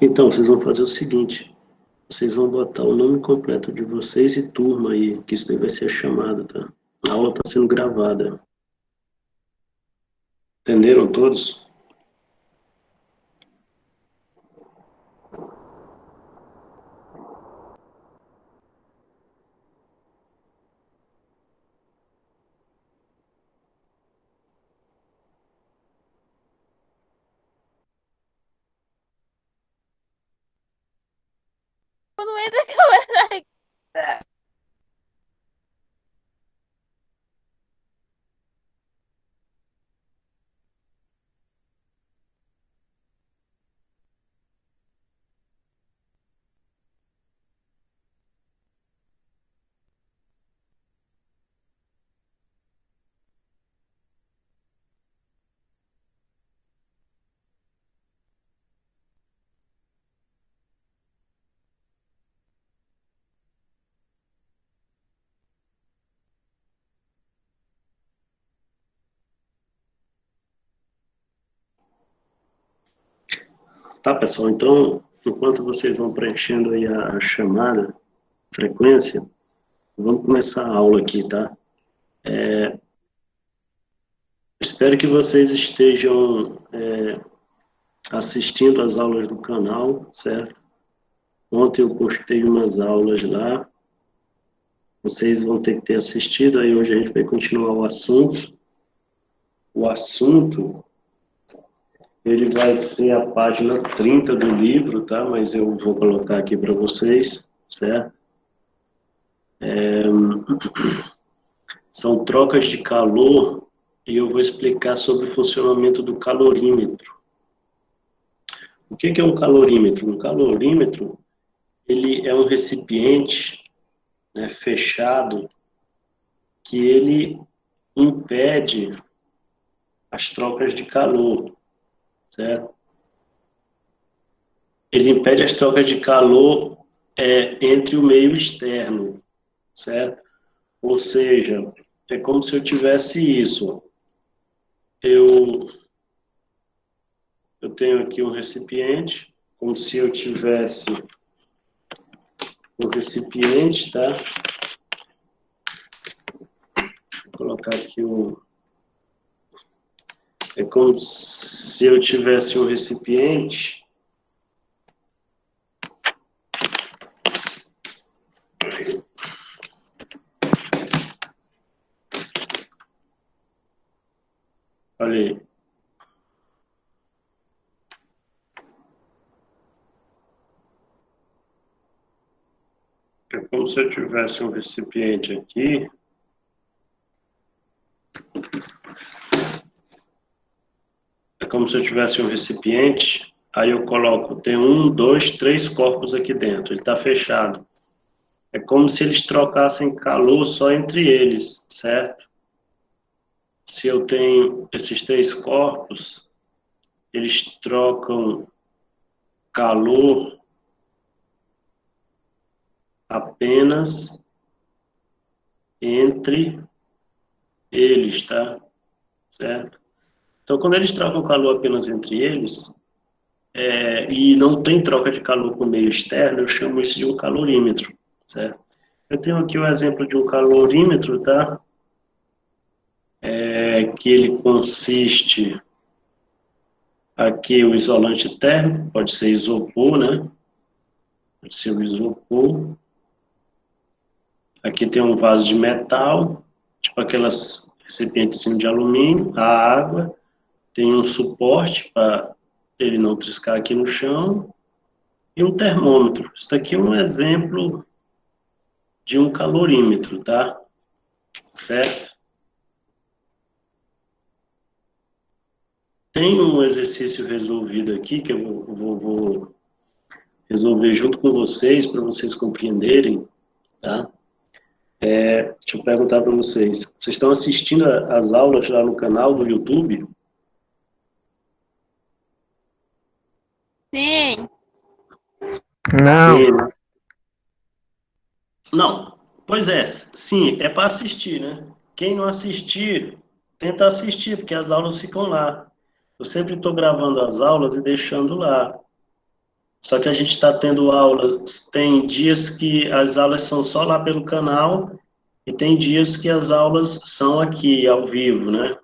Então, vocês vão fazer o seguinte, vocês vão botar o nome completo de vocês e turma aí, que isso daí vai ser a chamada, tá? A aula está sendo gravada. Entenderam todos? Não entra câmera. Tá, pessoal, então, enquanto vocês vão preenchendo aí a chamada, frequência, vamos começar a aula aqui, tá? Espero que vocês estejam assistindo às aulas do canal, certo? Ontem eu postei umas aulas lá, vocês vão ter que ter assistido, aí hoje a gente vai continuar o assunto. O assunto, ele vai ser a página 30 do livro, tá? Mas eu vou colocar aqui para vocês, certo? São trocas de calor e eu vou explicar sobre o funcionamento do calorímetro. O que é um calorímetro? Um calorímetro, ele é um recipiente, né, fechado, que ele impede as trocas de calor, certo? Ele impede as trocas de calor entre o meio externo, certo? Ou seja, é como se eu tivesse isso. Eu tenho aqui um recipiente, como se eu tivesse um recipiente, tá? Vou colocar aqui o... É como se eu tivesse um recipiente. Olha aí. É como se eu tivesse um recipiente aqui. É como se eu tivesse um recipiente. Aí eu coloco, tem 1, 2, 3 corpos aqui dentro. Ele está fechado. É como se eles trocassem calor só entre eles, certo? Se eu tenho esses 3 corpos, eles trocam calor apenas entre eles, tá? Certo? Então, quando eles trocam calor apenas entre eles, e não tem troca de calor com o meio externo, eu chamo isso de um calorímetro, certo? Eu tenho aqui o exemplo de um calorímetro, tá? Que ele consiste aqui o isolante térmico, pode ser isopor, né? Pode ser o isopor. Aqui tem um vaso de metal, tipo aquelas recipientes de alumínio, a água, tem um suporte para ele não triscar aqui no chão e um termômetro. Isso daqui é um exemplo de um calorímetro, tá? Certo? Tem um exercício resolvido aqui que eu vou resolver junto com vocês para vocês compreenderem, tá? Deixa eu perguntar para vocês. Vocês estão assistindo as aulas lá no canal do YouTube? Sim. Não, Sim, né? Não. Pois é, sim, é para assistir, né? Quem não assistir, tenta assistir, porque as aulas ficam lá. Eu sempre estou gravando as aulas e deixando lá. Só que a gente está tendo aulas, tem dias que as aulas são só lá pelo canal e tem dias que as aulas são aqui, ao vivo, né?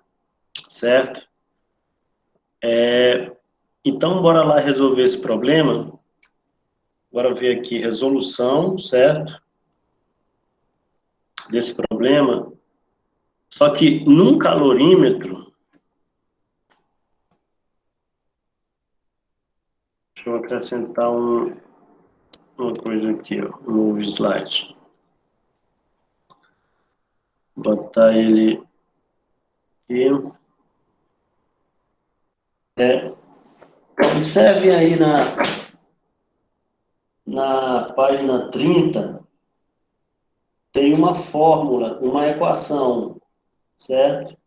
Certo? Então, bora lá resolver esse problema. Bora ver aqui, resolução, certo? Desse problema. Só que num calorímetro, deixa eu acrescentar uma coisa aqui, ó, um novo slide. Botar ele aqui. Observe aí na página 30, tem uma fórmula, uma equação, certo?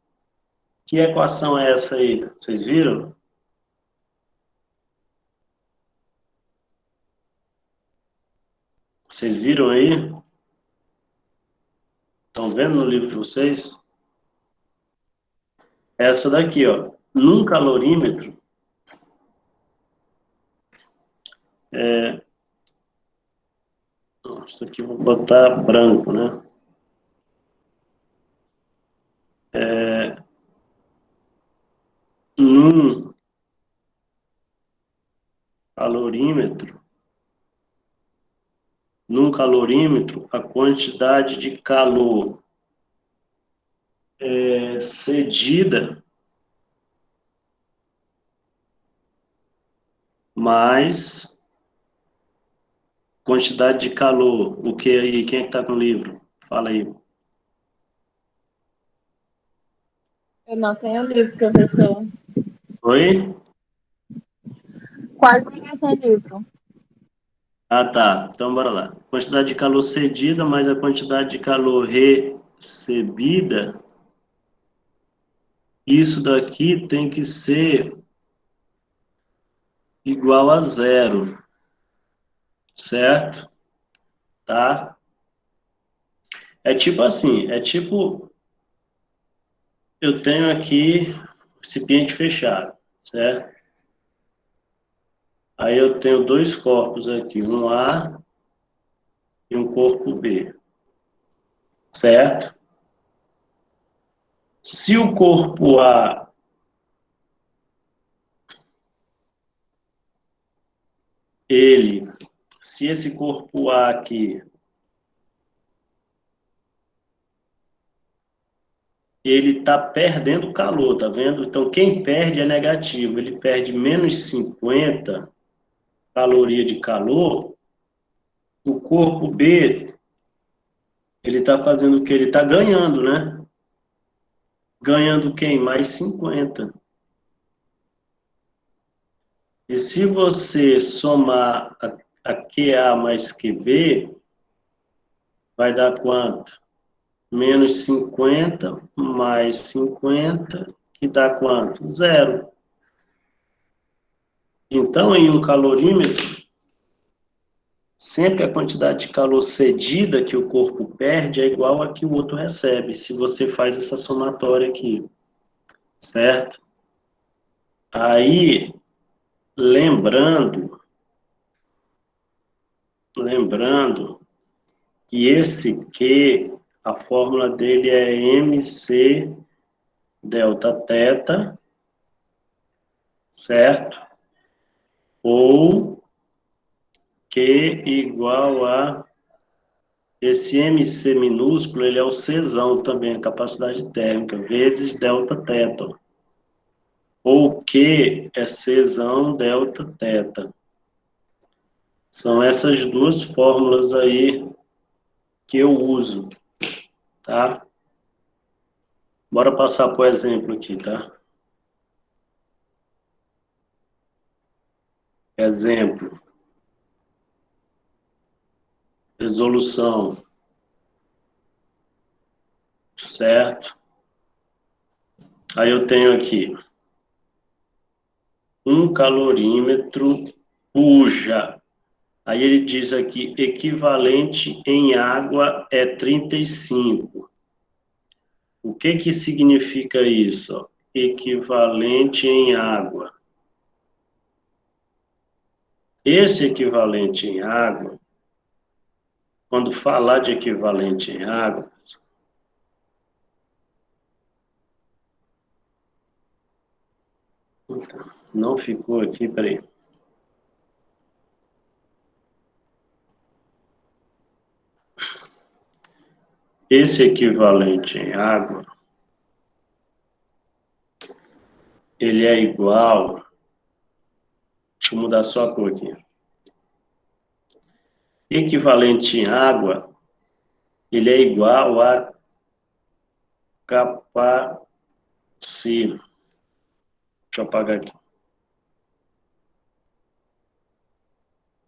Que equação é essa aí? Vocês viram? Vocês viram aí? Estão vendo no livro de vocês? É essa daqui, ó. Num calorímetro, isso aqui eu vou botar branco, né? Num calorímetro, a quantidade de calor cedida mais quantidade de calor. O que aí? Quem é que tá com o livro? Fala aí. Eu não tenho livro, professor. Oi? Quase ninguém tem livro. Ah, tá. Então, bora lá. Quantidade de calor cedida mais a quantidade de calor recebida. Isso daqui tem que ser igual a zero, certo? Tá? É tipo assim, eu tenho aqui recipiente fechado, certo? Aí eu tenho dois corpos aqui, um A e um corpo B, certo? Se o corpo A, se esse corpo A aqui, ele está perdendo calor, tá vendo? Então quem perde é negativo, ele perde menos 50 caloria de calor. O corpo B, ele está fazendo o que? Ele está ganhando, né? Ganhando quem? Mais 50. E se você somar a QA mais QB, vai dar quanto? Menos 50 mais 50, que dá quanto? Zero. Então, em um calorímetro, sempre a quantidade de calor cedida que o corpo perde é igual a que o outro recebe, se você faz essa somatória aqui, certo? Aí, lembrando que esse Q, a fórmula dele é MC delta teta, certo? Ou Q igual a esse MC minúsculo, ele é o Czão também, a capacidade térmica, vezes delta teta. Ou Q é Czão delta teta. São essas duas fórmulas aí que eu uso, tá? Bora passar por exemplo aqui, tá? Exemplo. Resolução. Certo? Aí eu tenho aqui um calorímetro cuja, aí ele diz aqui, equivalente em água é 35. O que que significa isso? Equivalente em água. Esse equivalente em água, quando falar de equivalente em água, não ficou aqui, peraí. Esse equivalente em água, ele é igual, deixa eu mudar só a cor aqui. Equivalente em água, ele é igual a capacidade. Deixa eu apagar aqui.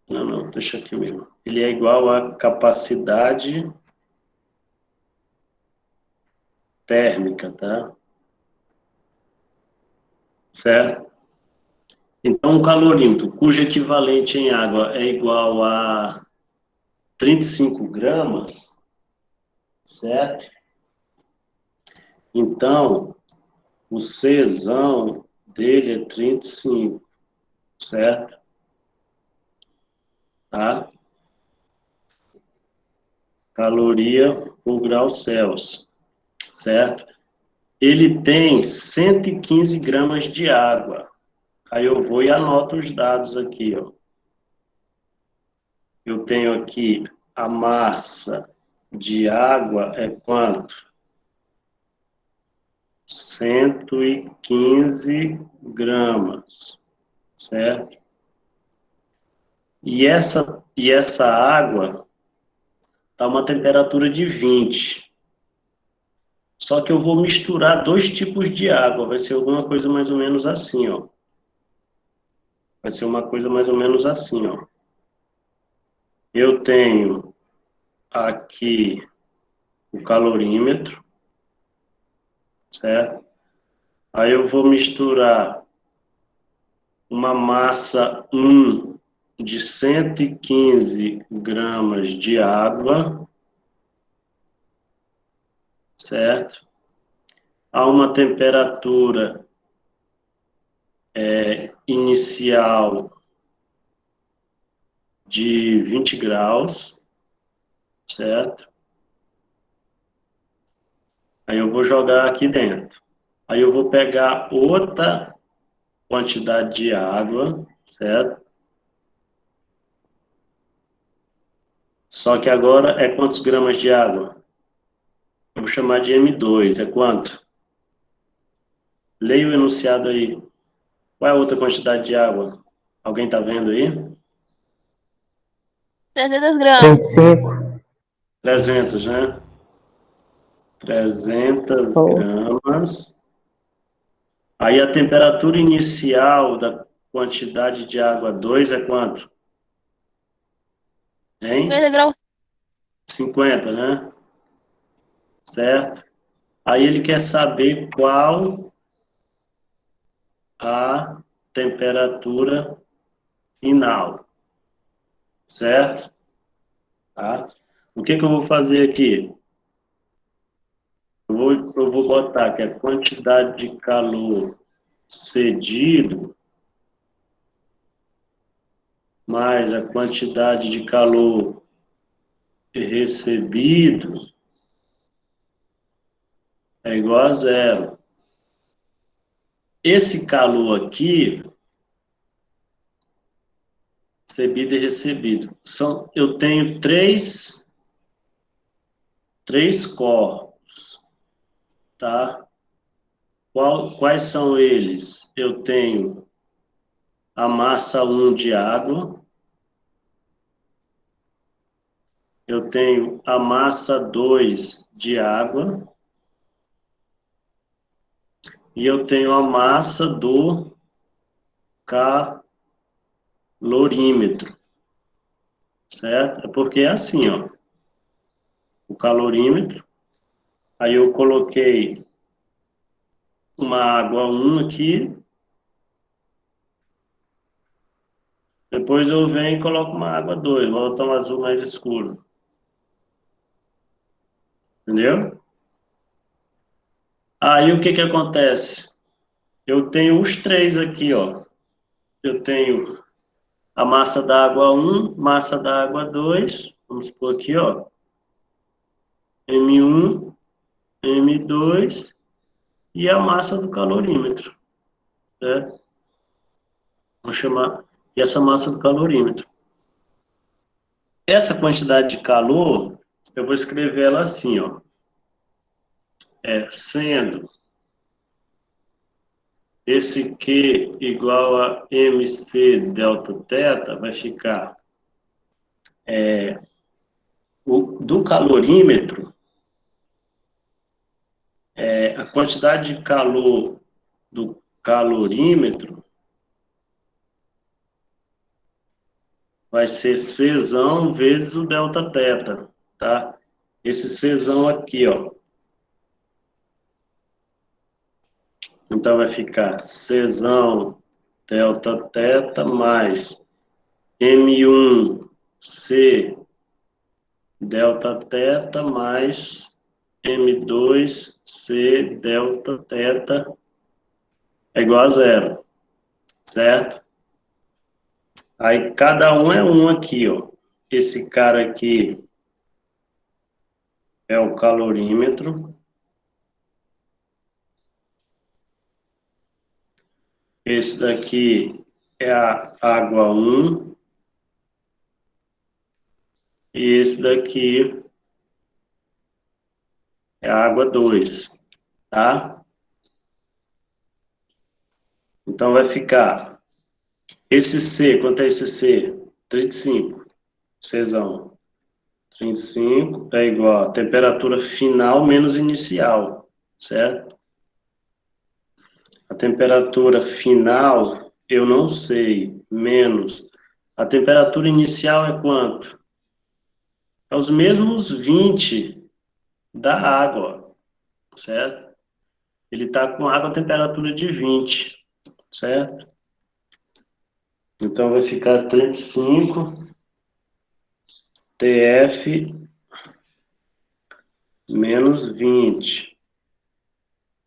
Não, deixa aqui mesmo. Ele é igual a capacidade térmica, tá? Certo? Então, um calorímetro cujo equivalente em água é igual a 35 gramas, certo? Então, o Czão dele é 35, certo? Tá? Caloria por grau Celsius, certo? Ele tem 115 gramas de água. Aí eu vou e anoto os dados aqui, ó. Eu tenho aqui a massa de água é quanto? 115 gramas, certo? E essa água está uma temperatura de 20. Só que eu vou misturar dois tipos de água, vai ser alguma coisa mais ou menos assim, ó. Vai ser uma coisa mais ou menos assim, ó. Eu tenho aqui o calorímetro, certo? Aí eu vou misturar uma massa 1 de 115 gramas de água, certo? A uma temperatura inicial de 20 graus, certo? Aí eu vou jogar aqui dentro. Aí eu vou pegar outra quantidade de água, certo? Só que agora é quantos gramas de água? Eu vou chamar de M2, é quanto? Leia o enunciado aí. Qual é a outra quantidade de água? Alguém está vendo aí? 300 gramas. 25. 300, né? 300 Oh. gramas. Aí a temperatura inicial da quantidade de água 2 é quanto? Hein? 50 graus. 50, né? Certo? Aí ele quer saber qual a temperatura final. Certo? Tá? O que eu vou fazer aqui? Eu vou botar que a quantidade de calor cedido mais a quantidade de calor recebido é igual a zero. Esse calor aqui, recebido e recebido, eu tenho três corpos, tá? Quais são eles? Eu tenho a massa 1 de água, eu tenho a massa 2 de água, e eu tenho a massa do calorímetro, certo? É porque é assim, ó, o calorímetro, aí eu coloquei uma água 1 aqui, depois eu venho e coloco uma água 2, vou botar um azul mais escuro. Entendeu? Aí o que que acontece? Eu tenho os três aqui, ó. Eu tenho a massa da água 1, massa da água 2, vamos pôr aqui, ó, M1, M2 e a massa do calorímetro, certo? Vou chamar e essa massa do calorímetro. Essa quantidade de calor, eu vou escrever ela assim, ó, sendo esse Q igual a MC delta θ, vai ficar do calorímetro, a quantidade de calor do calorímetro vai ser Czão vezes o delta θ, tá? Esse Czão aqui, ó. Então vai ficar Czão delta θ mais M1C delta θ mais M2C delta θ é igual a zero, certo? Aí cada um é um aqui, ó. Esse cara aqui é o calorímetro. Esse daqui é a água 1. E esse daqui é a água 2, tá? Então vai ficar esse C, quanto é esse C? 35, Czão. 35 é igual a temperatura final menos inicial, certo? A temperatura final, eu não sei, menos. A temperatura inicial é quanto? É os mesmos 20 da água, certo? Ele está com água a temperatura de 20, certo? Então vai ficar 35 TF menos 20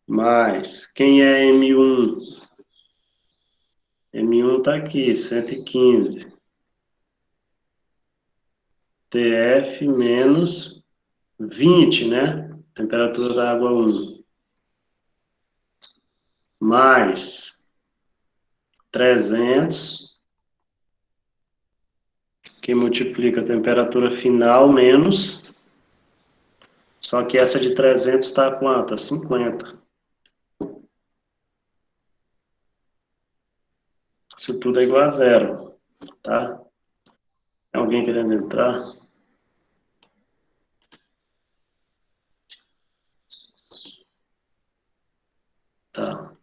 mais, quem é M1? M1 está aqui, 115. TF menos 20, né? Temperatura da água 1. Mais 300, que multiplica a temperatura final menos, só que essa de 300 está a quanto? A 50. Isso tudo é igual a zero, tá? Tem alguém querendo entrar? Tá.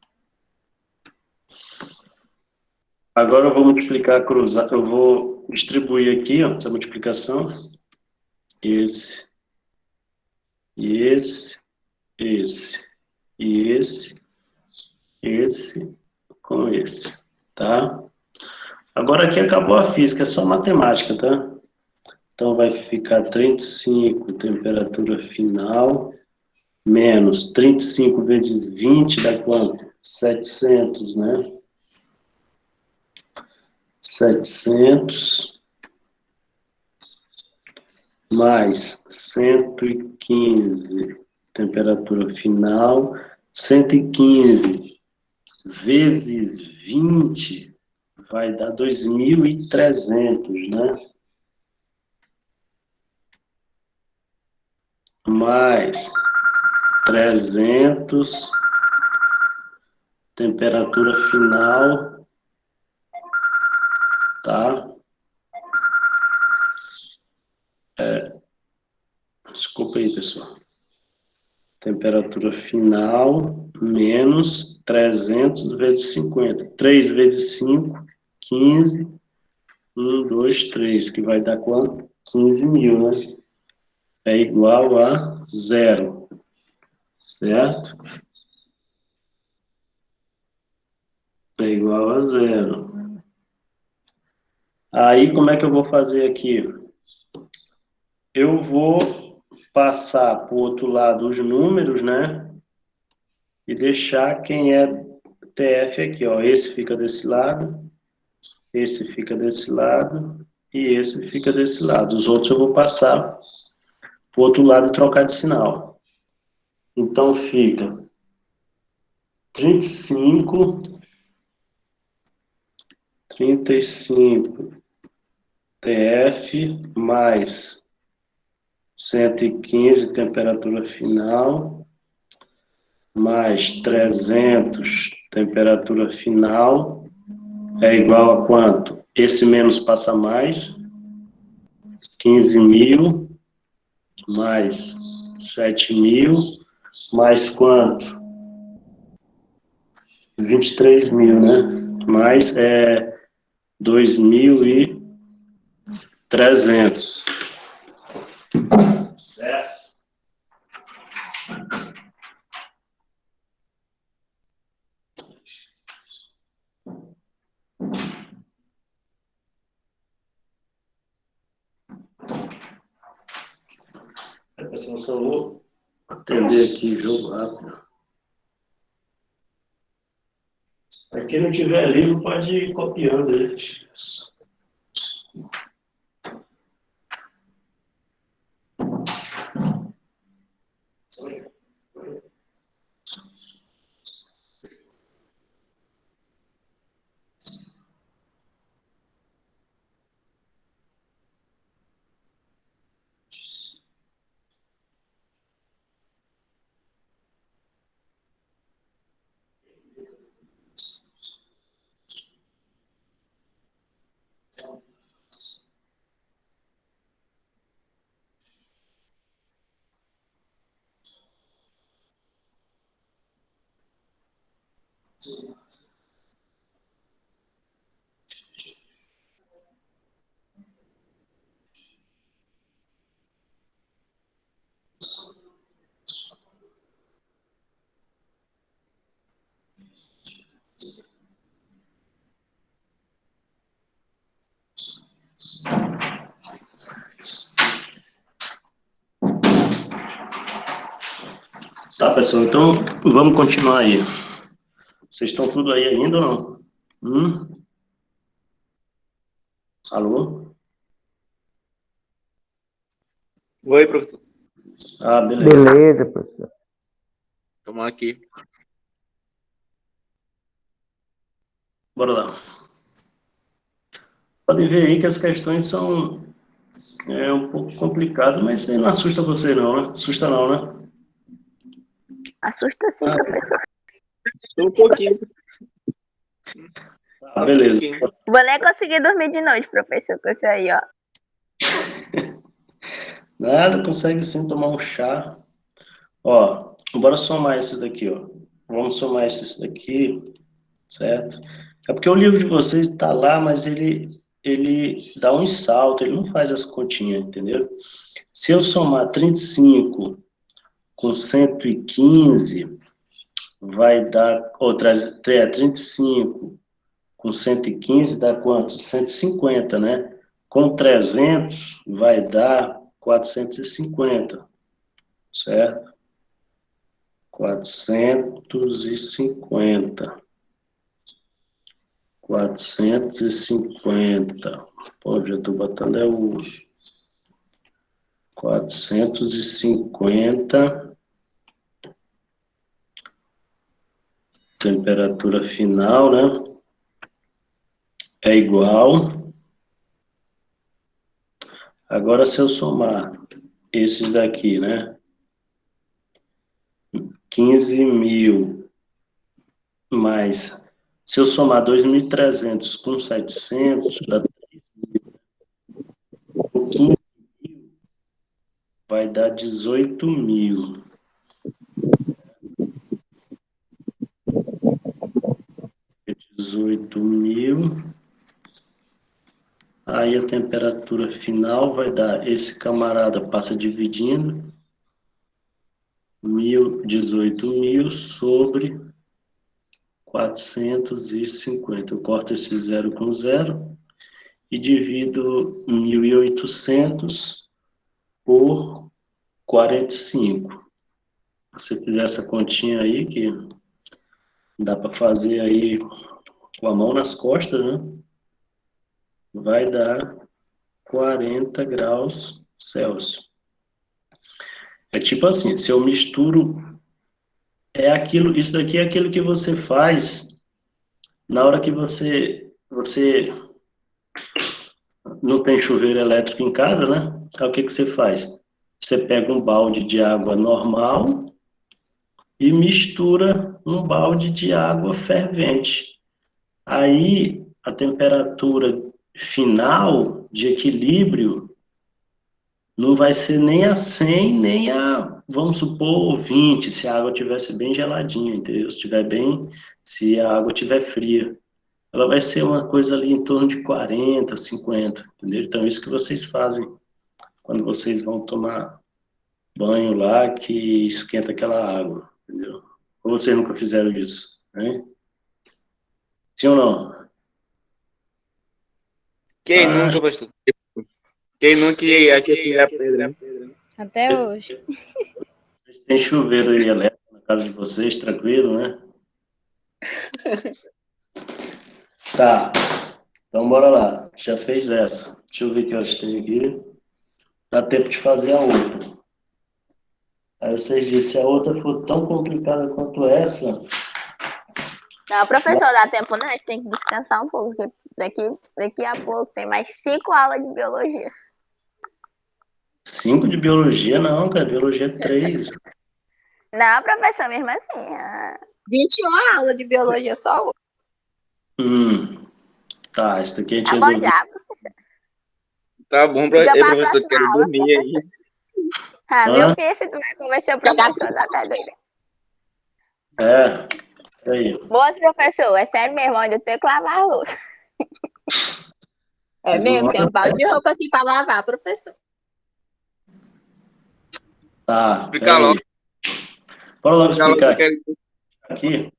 Agora eu vou multiplicar, cruzar, eu vou distribuir aqui, ó, essa multiplicação. Esse, e esse, esse, e esse com esse, tá? Agora aqui acabou a física, é só matemática, tá? Então vai ficar 35 temperatura final, menos 35 vezes 20 dá quanto? 700, né? 700 mais 115 temperatura final, 115 vezes 20 vai dar 2.300, né? Mais 300 temperatura final, tá? Desculpa aí, pessoal. Temperatura final menos 300 vezes 50. 3 vezes 5, 15. 1, 2, 3, que vai dar quanto? 15.000, né? É igual a zero, certo? É igual a zero. Aí, como é que eu vou fazer aqui? Eu vou passar para o outro lado os números, né? E deixar quem é TF aqui, ó. Esse fica desse lado, esse fica desse lado e esse fica desse lado. Os outros eu vou passar para o outro lado e trocar de sinal. Então fica 35 TF mais 115 temperatura final, mais 300 temperatura final, é igual a quanto? Esse menos passa mais, 15.000, mais 7.000, mais quanto? 23.000, né? Mais 2.300. Certo? Pessoal, só vou atender aqui o jogo rápido. Para quem não tiver livro, pode ir copiando ele. Tá, pessoal, então vamos continuar aí. Vocês estão tudo aí ainda ou não? Alô? Oi, professor. Ah, beleza. Beleza, professor. Estamos aqui. Bora lá. Pode ver aí que as questões são um pouco complicadas, mas isso aí não assusta você não, né? Assusta não, né? Assusta sim, professor. Um pouquinho. Ah, beleza. Vou nem conseguir dormir de noite, professor, com isso aí, ó. Nada, consegue sim tomar um chá. Ó, bora somar esses daqui, ó. Vamos somar esses daqui, certo? É porque o livro de vocês está lá, mas ele dá um salto, ele não faz as continhas, entendeu? Se eu somar 35 com 115, vai dar, outra, 35 com 115 dá quanto? 150, né? Com 300 vai dar 450, certo? 450. 450. Pô, já estou botando o 450. Temperatura final, né? É igual. Agora, se eu somar esses daqui, né? 15.000 mais... Se eu somar 2.300 com 700, dá 3.000. Com 15.000, vai dar 18.000. 18.000. Aí a temperatura final vai dar, esse camarada passa dividindo, 18.000 sobre 450. Eu corto esse zero com zero e divido 1.800 por 45. Se você fizer essa continha aí, que dá para fazer aí com a mão nas costas, né? vai dar 40 graus Celsius. É tipo assim, se eu misturo, isso daqui é aquilo que você faz na hora que você não tem chuveiro elétrico em casa, né? Aí o que você faz? Você pega um balde de água normal e mistura um balde de água fervente. Aí a temperatura final de equilíbrio não vai ser nem a 100, nem a, vamos supor, 20, se a água estivesse bem geladinha, entendeu? Se a água estiver fria. Ela vai ser uma coisa ali em torno de 40, 50, entendeu? Então, isso que vocês fazem quando vocês vão tomar banho lá, que esquenta aquela água, entendeu? Ou vocês nunca fizeram isso, né? Sim ou não? Quem Ah, nunca, pastor? Quem nunca ia aquecer a pedra, né? Até hoje. vocês têm chuveiro aí elétrico na casa de vocês, tranquilo, né? Tá, então bora lá. Já fez essa. Deixa eu ver que horas tem aqui. Dá tempo de fazer a outra. Aí vocês dizem, se a outra for tão complicada quanto essa, Não, professor, dá tempo não, a gente tem que descansar um pouco, porque daqui a pouco tem mais 5 aulas de biologia. 5 de biologia, não, cara, biologia é 3. Não, professor, mesmo assim. 21 aulas de biologia só hoje. Tá, isso daqui a gente Tá bom resolveu. já, professor. Tá bom, Fica pra professor, próxima quero aula, dormir aí. Ah, Hã? meu filho, se tu vai convencer o professor da cadeira. É, aí. Moço, professor, é sério mesmo, onde eu tenho que lavar a louça. É Vocês não mesmo, vão- tem um balde de roupa aqui pra lavar, professor. Tá, Explicar logo. peraí. Bora logo Explicar logo, explicar eu quero... aqui.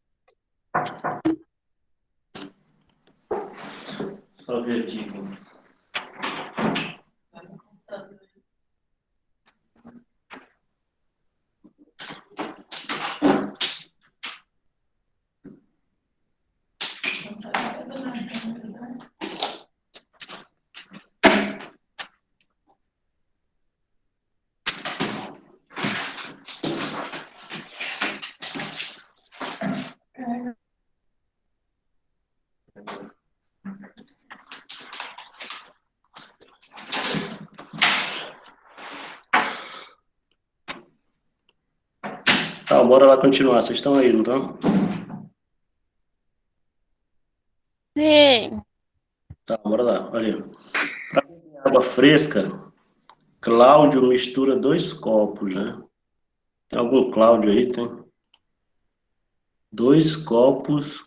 Só ver aqui. Tá, bora lá continuar. Vocês estão aí, não estão? Sim. Tá, bora lá. Olha. Para água fresca, Cláudio mistura 2 copos, né? Tem algum Cláudio aí? Tem 2 copos.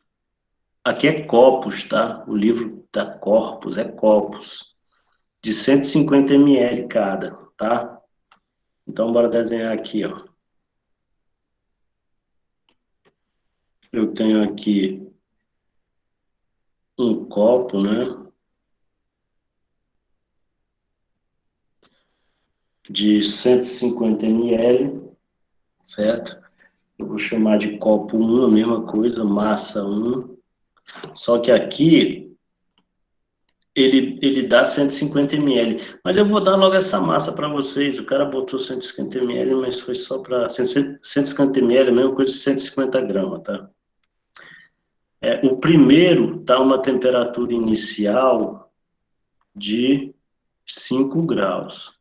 Aqui é copos, tá? O livro tá corpus, é copos. De 150 ml cada, tá? Então, bora desenhar aqui, ó. Eu tenho aqui um copo, né? De 150 ml, certo? Eu vou chamar de copo 1, a mesma coisa, massa 1. Só que aqui ele dá 150 ml. Mas eu vou dar logo essa massa para vocês. O cara botou 150 ml, mas foi só para 150 ml, a mesma coisa de 150 gramas, tá? O primeiro está uma temperatura inicial de 5 graus.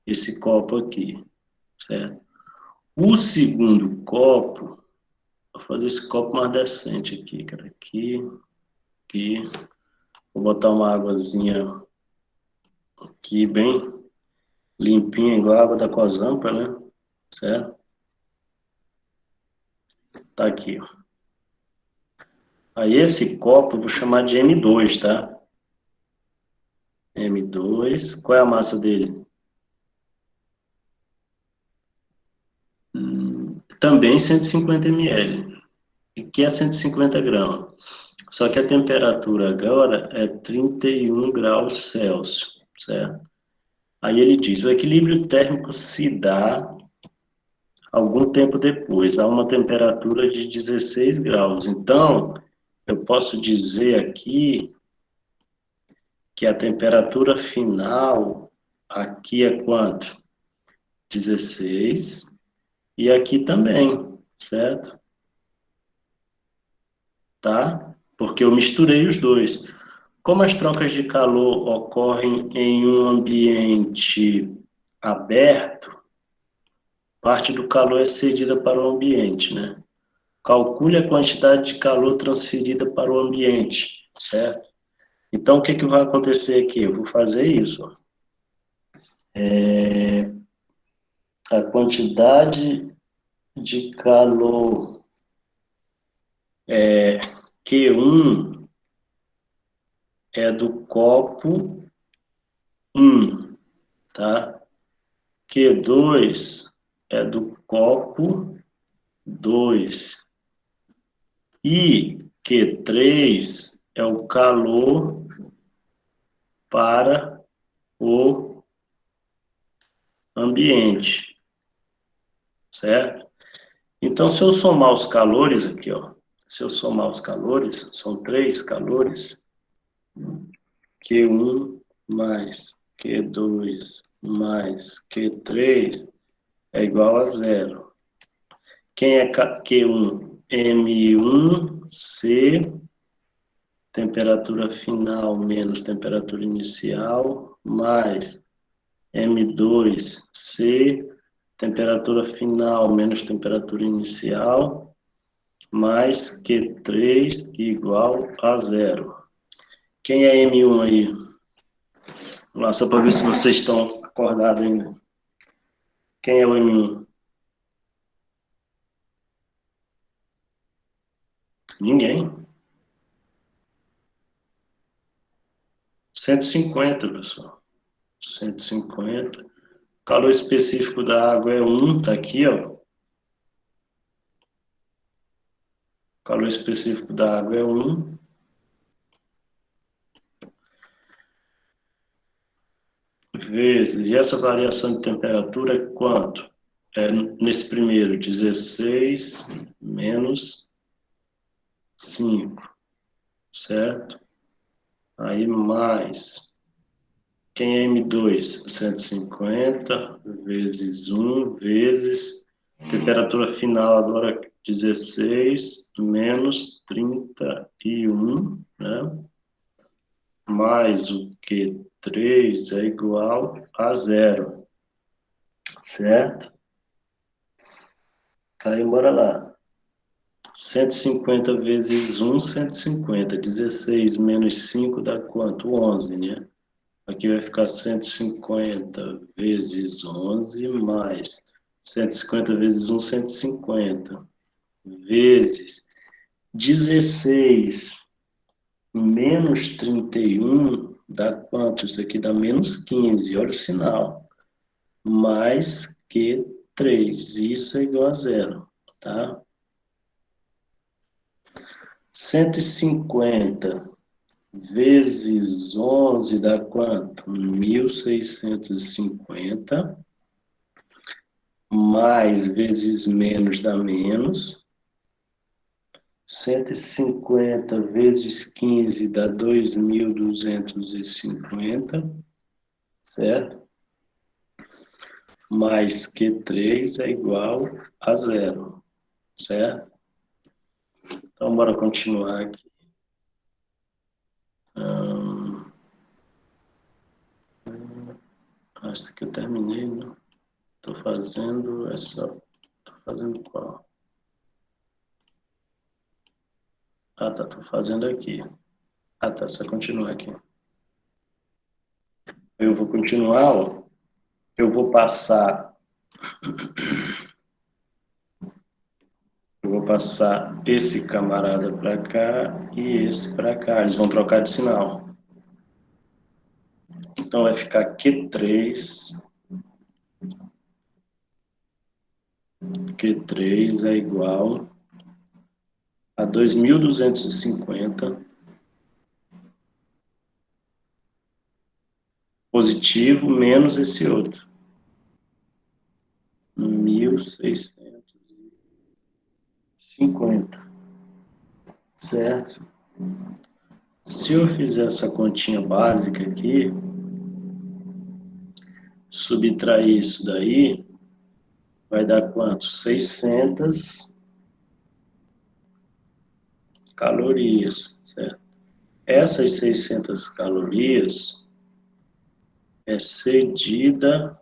Esse copo aqui, certo? O segundo copo, vou fazer esse copo mais decente aqui, cara. Aqui. Vou botar uma águazinha aqui, bem limpinha, igual a água da Cozampa, né? Certo? Tá aqui, ó. Aí esse copo eu vou chamar de M2, tá? M2. Qual é a massa dele? Também 150 ml. Que é 150 gramas. Só que a temperatura agora é 31 graus Celsius, certo? Aí ele diz, o equilíbrio térmico se dá algum tempo depois, a uma temperatura de 16 graus. Então, eu posso dizer aqui que a temperatura final aqui é quanto? 16. E aqui também, certo? Tá? Porque eu misturei os dois. Como as trocas de calor ocorrem em um ambiente aberto, parte do calor é cedida para o ambiente, né? Calcule a quantidade de calor transferida para o ambiente, certo? Então, o que que vai acontecer aqui? Eu vou fazer isso, ó. A quantidade de calor Q1 é do copo 1, tá? Q2 é do copo 2. E Q3 é o calor para o ambiente, certo? Então, se eu somar os calores aqui, ó, se eu somar os calores, são 3 calores, Q1 mais Q2 mais Q3 é igual a zero. Quem é Q1? M1C, temperatura final menos temperatura inicial, mais M2C, temperatura final menos temperatura inicial, mais Q3 igual a zero. Quem é M1 aí? Vamos lá, só para ver se vocês estão acordados ainda. Quem é o M1? Ninguém. 150, pessoal. 150. O calor específico da água é 1, tá aqui, ó. O calor específico da água é 1. Vezes, e essa variação de temperatura é quanto? É nesse primeiro, 16 menos 5, certo? Aí mais, quem é M2? 150 vezes 1 vezes, temperatura final agora 16 menos 31, né? Mais o Q3 é igual a zero, certo? Aí, bora lá. 150 vezes 1, 150. 16 menos 5 dá quanto? 11, né? Aqui vai ficar 150 vezes 11 mais 150 vezes 1, 150. Vezes 16 menos 31 dá quanto? Isso aqui dá menos 15. Olha o sinal. Mais Q3. Isso é igual a zero, tá? 150 vezes 11 dá quanto? 1.650. Mais vezes menos dá menos. 150 vezes 15 dá 2.250, certo? Mais Q3 é igual a zero, certo? Então, bora continuar aqui. Acho que eu terminei, né? Tô fazendo essa... Tô fazendo qual? Ah, tá. Tô fazendo aqui. Ah, tá. Só continuar aqui. Eu vou continuar, ó. Eu vou passar... Eu vou passar esse camarada para cá e esse para cá. Eles vão trocar de sinal. Então vai ficar Q3. Q3 é igual a 2.250 positivo menos esse outro. 1.650. Certo? Se eu fizer essa continha básica aqui, subtrair isso daí, vai dar quanto? 600 calorias, certo? Essas 600 calorias é cedida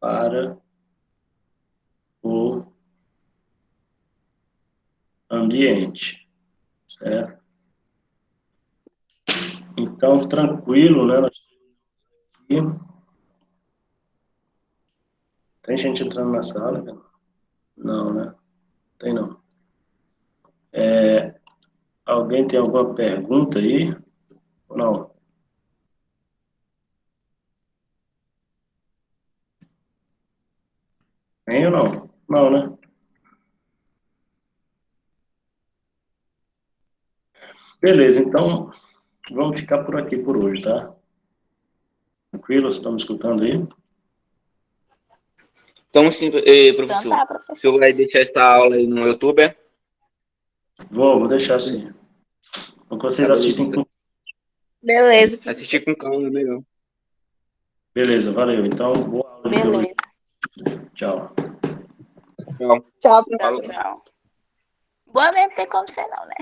para o ambiente, certo? Então, tranquilo, né? Nós temos aqui. Tem gente entrando na sala? Cara? Não, né? Tem não. Alguém tem alguma pergunta aí? Ou não? Tem ou não? Não, né? Beleza, então vamos ficar por aqui por hoje, tá? Tranquilo? Vocês estão me escutando aí? Então, sim, Então professor, tá, o professor. senhor vai deixar essa aula aí no YouTube? Vou deixar assim. Porque Tá, vocês beleza, assistem então. com... Beleza, professor. Assistir com calma, é melhor. Beleza, valeu. Então, boa aula de biologia. Beleza. Tchau. Tchau. Tchau, Falou. professor. Tchau. Boa mesmo, tem como ser não, né?